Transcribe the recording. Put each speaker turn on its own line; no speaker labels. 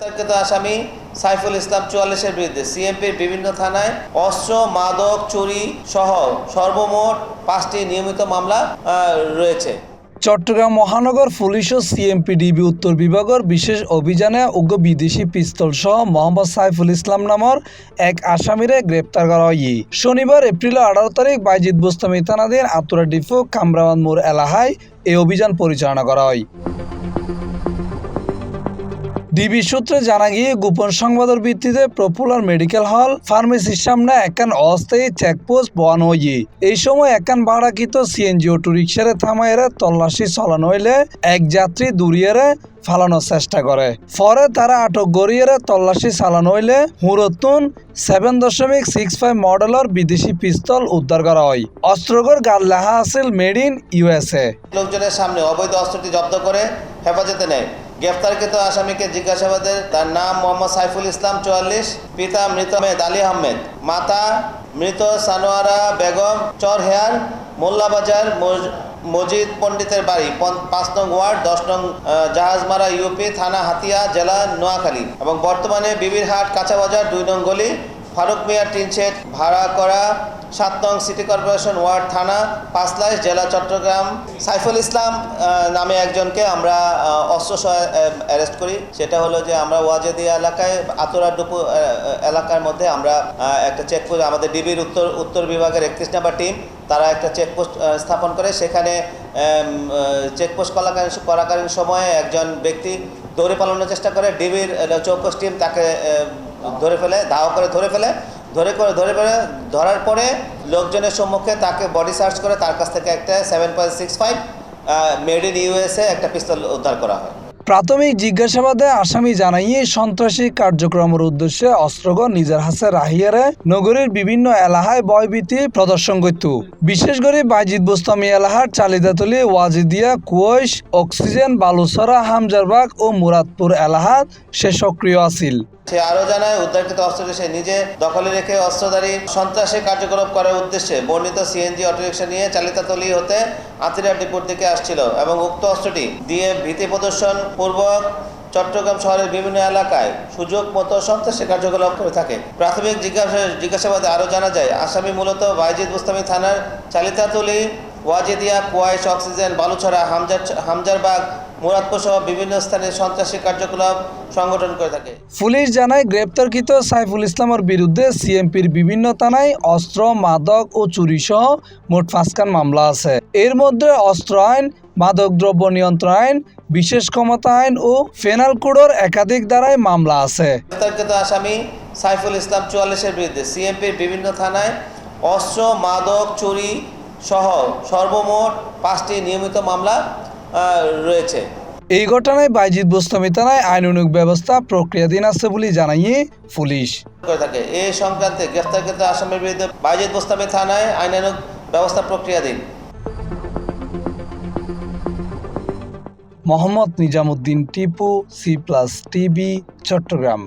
গ্রেপ্তারকৃত আসামি সাইফুল ইসলাম ৪৪-এর বিরুদ্ধে সিএমপির বিভিন্ন থানায় অস্ত্র, মাদক, চুরি সহ সর্বমোট ৫টি নিয়মিত মামলা রয়েছে।
চট্টগ্রাম মহানগর পুলিশ ও সিএমপি-ডিবি উত্তর বিভাগের বিশেষ অভিযানে উগ্র বিদেশি পিস্তল সহ মোহাম্মদ সাইফুল ইসলাম নামের এক আসামিরে গ্রেপ্তার করা হয়। শনিবার এপ্রিল ১৮ তারিখ বাইজিদ বোস্তামি থানাধীন আতুরা ডিপো কামরাওয়ান মোড় এলাকায় এই অভিযান পরিচালনা করা হয়। ডিবি সূত্রে জানা গিয়ে গোপন সংবাদের ভিত্তিতে পপুলার মেডিকেল হল ফার্মেসির সামনে একখান অস্থায়ী চেকপোস্ট বহানো হয়ে এই সময় একখান ভাড়াকৃত সিএনজি অটো রিক্সারে থামাইরে তল্লাশি চালানো হইলে এক যাত্রী দূরিয়ে ফালানোর চেষ্টা করে। পরে তারা আটক গড়িয়ে তল্লাশি চালানো হইলে হুরতুন 7.65 মডেলের বিদেশি পিস্তল উদ্ধার করা হয়। অস্ত্রগর গাল লেখা আছিল মেড ইন ইউএসএ।
লোকজনের সামনে অবৈধ অস্ত্রটি জব্দ করে হেফাজতে নেয়। গ্রেপ্তারকৃত আসামিকে জিজ্ঞাসাবাদে তার নাম মোহাম্মদ সাইফুল ইসলাম ৪৪, পিতা মৃত আলী আহমেদ, মাতা মৃত সানোয়ারা বেগম, চরহেয়ার, মোল্লাবাজার মজিদ পণ্ডিতের বাড়ি ৫ নং ওয়ার্ড ১০ নং জাহাজমারা ইউপি, থানা হাতিয়া, জেলা নোয়াখালী এবং বর্তমানে বিবিরহাট কাঁচাবাজার ২ নং গলি, ফারুক মিয়া টিন শেড ভাড়া করা ৭ নং সিটি কর্পোরেশন ওয়ার্ড, থানা পাঁচলাইশ, জেলা চট্টগ্রাম। সাইফুল ইসলাম নামে একজনকে আমরা অস্ত্র সহ অ্যারেস্ট করি। সেটা হলো যে আমরা ওয়াজেদিয়া এলাকায় আতুরা ডিপো এলাকার মধ্যে আমরা একটা চেকপোস্ট, আমাদের ডিবির উত্তর বিভাগের ৩১ নম্বর টিম তারা একটা চেকপোস্ট স্থাপন করে। সেখানে চেকপোস্ট করাকালীন সময়ে একজন ব্যক্তি দৌড়ে পালানোর চেষ্টা করে। ডিবির চৌকস টিম তাকে ধরে ফেলে, ধাওয়া করে ধরে ফেলে। ধরার পরে লোকজনের সম্মুখে তাকে বডি সার্চ করে তার কাছ থেকে একটা 7.65 মেড ইন ইউএসএ একটা পিস্তল উদ্ধার করা হয়।
প্রাথমিক জিজ্ঞাসাবাদে আসামি জানাইয়ে সন্ত্রাসী কার্যক্রমের উদ্দেশ্যে অস্ত্রগর নিজের হাতে রাহিয়ারে নগরীর বিভিন্ন এলাকায় ভয়ভীতি প্রদর্শন করত। বিশেষ করে বাইজিদ বোস্তামি এলাকার চালিদাতলি, ওয়াজিদিয়া, কুয়েস, অক্সিজেন, বালুছড়া, হামজারবাগ ও মুরাদপুর এলাকাত সে সক্রিয় আছিল।
সে আরও জানায় উদ্ধারকৃত অস্ত্রটি সে নিজে দখলে রেখে অস্ত্রধারী সন্ত্রাসী কার্যকলাপ করার উদ্দেশ্যে বর্ণিত সিএনজি অটোরিকশা নিয়ে চালিতাতলি হতে আতিরা ডিপোর দিকে আসছিল এবং উক্ত অস্ত্রটি দিয়ে ভীতি প্রদর্শন পূর্বক চট্টগ্রাম শহরের বিভিন্ন এলাকায় সুযোগ মতো সন্ত্রাসী কার্যকলাপ করে থাকে। প্রাথমিক জিজ্ঞাসাবাদে আরও জানা যায় আসামি মূলত বাইজিদ বোস্তামি থানার চালিতাতলি, ওয়াজিদিয়া, কুয়াইশ, অক্সিজেন, বালুছড়া, হামজারবাগ, মুরাদপুর সহ বিভিন্ন স্থানে সন্ত্রাসী কার্যকলাপ সংগঠন করে থাকে।
পুলিশ জানায় গ্রেপ্তারকৃত সাইফুল ইসলামের বিরুদ্ধে সিএমপির বিভিন্ন থানায় অস্ত্র, মাদক ও চুরি সহ মোট ৫খান মামলা আছে। এর মধ্যে অস্ত্র আইন, মাদকদ্রব্য নিয়ন্ত্রণ আইন, বিশেষ ক্ষমতা আইন ও পেনাল কোডের একাধিক ধারায় মামলা আছে।
গ্রেপ্তারকৃত আসামি সাইফুল ইসলাম ৪৪-এর বিরুদ্ধে সিএমপির বিভিন্ন থানায় অস্ত্র, মাদক, চুরি সহ সর্বমোট 5টি নিয়মিত মামলা রয়েছে।
এই ঘটনায় বাইজিদ বোস্তামি থানায় আইনানুগ ব্যবস্থা প্রক্রিয়াধীন আছে বলে জানাইয়ে পুলিশ
করে থাকে। এই সংক্রান্তে গ্রেপ্তারকৃত আসামির বিরুদ্ধে বাইজিদ বোস্তামি থানায় আইনানুগ ব্যবস্থা প্রক্রিয়াধীন।
Mohammad Nizamuddin Tipu, C+ TV, Chittagong.